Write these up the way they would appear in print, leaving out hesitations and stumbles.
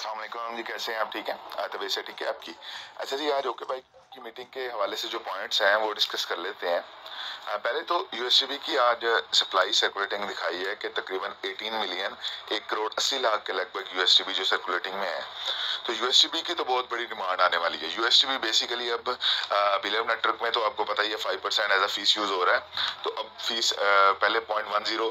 अस्सलाम वालेकुम जी, कैसे हैं आप? ठीक हैं? तबीयत से ठीक है आपकी? अच्छा जी, आज ओके भाई की मीटिंग के हवाले से जो पॉइंट्स हैं वो डिस्कस कर लेते हैं। पहले तो यूएसडीबी की आज सप्लाई सर्कुलेटिंग दिखाई है कि तकरीबन 18 मिलियन 1 करोड़ 80 लाख के लगभग यूएसडीबी जो सर्कुलेटिंग में है। तो यूएसडीबी की तो बहुत बड़ी डिमांड आने वाली है। यूएसडीबी बेसिकली अब बिलियन नेटवर्क में तो आपको पता ही है 5% एज अ फीस यूज हो रहा है। तो अब फीस पहले 0.10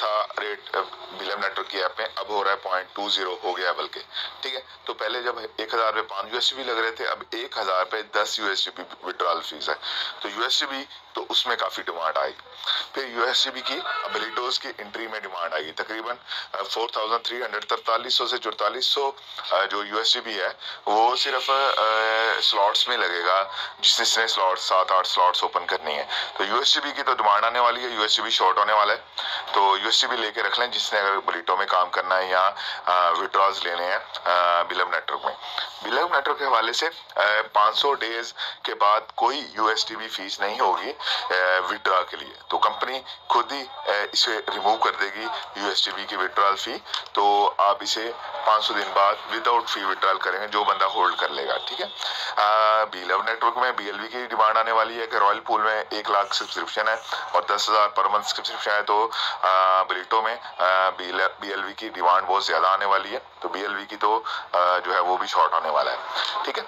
था रेट बिलियन नेटवर्क की ऐप में, अब हो रहा है 0.20 हो गया बल्कि। ठीक है, तो पहले जब 1000 पे 5 यूएसडीबी लग रहे थे, अब 1000 पे 10 यूएसडीबी विड्रॉल फीस है। तो यूएसडीबी तो उसमें काफी डिमांड आई। फिर यूएसडीबी की अबिलिटोज की एंट्री में डिमांड आई तकरीबन 4300 से 4400 जो यूएसडीबी है वो सिर्फ स्लॉट्स में लगेगा, जिसने स्लॉट 7-8 स्लॉट्स ओपन करनी है। तो यूएसडीबी की तो डिमांड आने वाली है, यूएसडीबी शॉर्ट होने वाला है। तो यूएसडीबी लेके रख लें जिसने अगर बिलिटो में काम करना है या विड्रॉल्स लेने हैं बिलम नेटवर्क में। बिलम नेटवर्क के हवाले से 500 डेज के बाद कोई यूएसडीबी फीस नहीं होगी विड्रॉ के लिए। तो कंपनी खुद ही इसे रिमूव कर देगी यूएसडीबी की विड्रॉल फी। तो आप इसे 500 दिन बाद विदाउट फी विड्रॉल करेंगे जो बंदा होल्ड कर लेगा। ठीक है, बिलम नेटवर्क में बीएलवी की डिमांड आने वाली है कि रॉयल पूल में 1 लाख सब्सक्रिप्शन है और 10,000 पर मंथ सब्सक्रिप्शन है। तो बिलिटो में बीएलवी की डिमांड बहुत ज्यादा आने वाली है। तो बीएलवी की तो जो है वो भी शॉर्ट होने वाला है। ठीक है,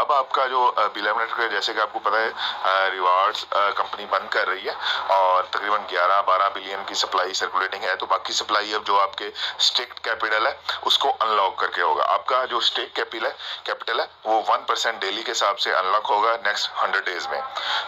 अब आपका जो बिलम नेटवर्क है, जैसे कि आपको पता है रिवार्ड्स कंपनी बंद कर रही है और तकरीबन 11-12 बिलियन की सप्लाई सर्कुलेटिंग है। तो बाकी सप्लाई अब जो आपके स्टेक्ड कैपिटल है उसको अनलॉक करके होगा। आपका जो स्टेक कैपिटल है वो 1% डेली के हिसाब से अनलॉक होगा नेक्स्ट 100 डेज में।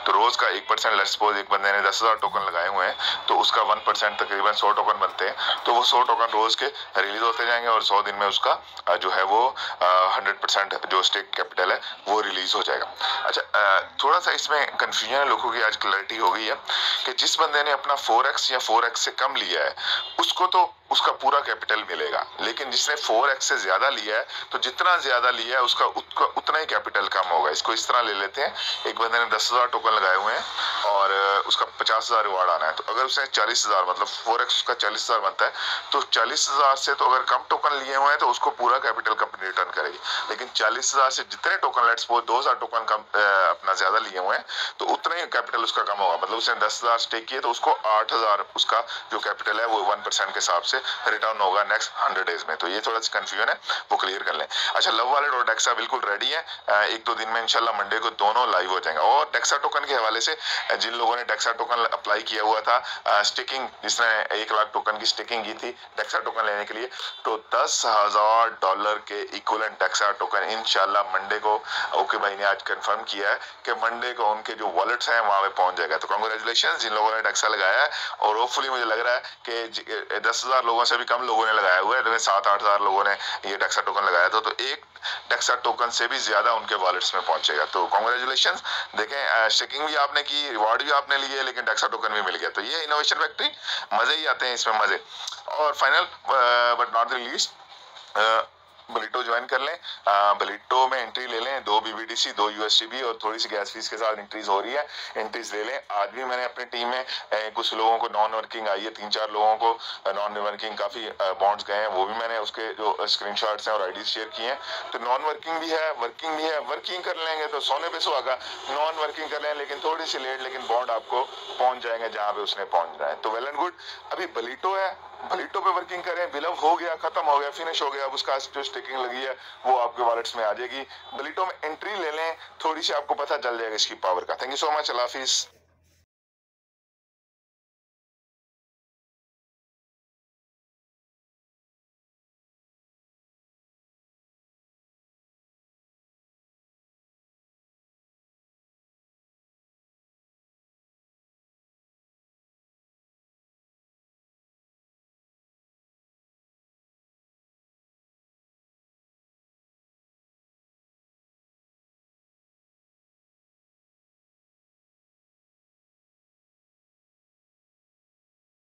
तो रोज का 1%, लेट्स सपोज एक बंदे ने 10,000 टोकन लगाए हुए हैं तो उसका 1% तकरीबन 100 टोकन बनते हैं। तो वो 100 टोकन रोज के रिलीज होते जाएंगे और 100 दिन में उसका जो है वो 100% जो स्टेक कैपिटल है वो रिलीज हो जाएगा। अच्छा, थोड़ा सा इसमें कंफ्यूजन है लोगों की, आज क्लैरिटी हो गई है कि जिस बंदे ने अपना 4x या 4x से कम लिया है उसको तो उसका पूरा कैपिटल मिलेगा, लेकिन जिसने 4x से ज्यादा लिया है तो जितना ज्यादा लिया है उसका उतना ही कैपिटल कम होगा। इसको इस तरह ले लेते हैं, एक बंदे ने 10,000 टोकन लगाए हुए हैं और उसका 50,000 रिवार्ड आना है। तो अगर उसने 40,000 मतलब 4x उसका 40,000 बनता है तो 40,000 से तो अगर कम टोकन लिए हुए हैं तो उसको पूरा कैपिटल कंपनी रिटर्न करेगी। लेकिन 40,000 से जितने टोकन, लेट्स सपोज 2,000 टोकन कम अपना ज्यादा लिए हुए हैं तो उतना ही कैपिटल उसका कम होगा। मतलब उसने 10,000 स्टेक किए तो उसको 8,000 उसका जो कैपिटल है वो 1% के हिसाब से रिटर्न होगा नेक्स्ट 100 डेज में। तो ये थोड़ा सा कंफ्यूजन है, वो क्लियर कर लें। अच्छा, लव वॉलेट और डेक्सा बिल्कुल रेडी है, 1-2 दिन में इंशाल्लाह मंडे को दोनों लाइव हो जाएंगे। और डेक्सा टोकन के हवाले से जिन लोगों ने डेक्सा टोकन अप्लाई किया हुआ था स्टेकिंग, जिसने 1 लाख टोकन की स्टेकिंग की थी डेक्सा टोकन लेने के लिए, तो $10,000 के इक्विवेलेंट डेक्सा टोकन इंशाल्लाह मंडे को ओके भाई ने आज कंफर्म किया है कि मंडे को उनके जो वॉलेट्स हैं वहां पे पहुंच जाएगा। तो कांग्रेचुलेशन जिन लोगों ने डेक्सा लगाया है। और होपफुली मुझे लग रहा है कि 10,000 लोगों से भी कम लोगों ने लगाया हुआ है, तो 7-8 हजार लोगों ने ये डेक्सा टोकन लगाया था। तो एक डेक्सा टोकन से भी ज्यादा उनके वॉलेट्स में पहुंचेगा। तो कांग्रेचुलेशन, देखें स्टेकिंग भी आपने की, रिवार्ड भी आपने लिए, लेकिन डेक्सा टोकन भी मिल गया। तो ये इनोवेशन फैक्ट्री, मजे ही आते हैं इसमें मजे। और final but not the least, बिलिटो ज्वाइन कर लें, बिलिटो में एंट्री ले लें, 2 बीबीडीसी 2 यूएसडीबी और थोड़ी सी गैस फीस के साथ एंट्रीज हो रही है, एंट्रीज ले लें। आज भी मैंने अपनी टीम में कुछ लोगों को नॉन वर्किंग आई है, 3-4 लोगों को नॉन वर्किंग काफी बॉन्ड्स गए हैं, वो भी मैंने उसके जो स्क्रीनशॉट्स हैं और आईडी शेयर किए हैं। तो नॉन वर्किंग भी है, वर्किंग भी है। वर्किंग कर लेंगे तो सोने पे सुहागा, नॉन वर्किंग कर लें लेकिन थोड़ी सी लेट, लेकिन बॉन्ड आपको पहुंच जाएंगे जहां पे उसने पहुंचना है। तो वेल एंड गुड। अभी बिलिटो है, बिलिटो पे वर्किंग करें, बिलव हो गया, खत्म हो गया, फिनिश हो गया। अब उसका जो स्टेकिंग लगी है वो आपके वॉलेट्स में आ जाएगी। बिलिटो में एंट्री ले लें, थोड़ी सी आपको पता चल जाएगा इसकी पावर का। Thank you so much, Allah Hafiz.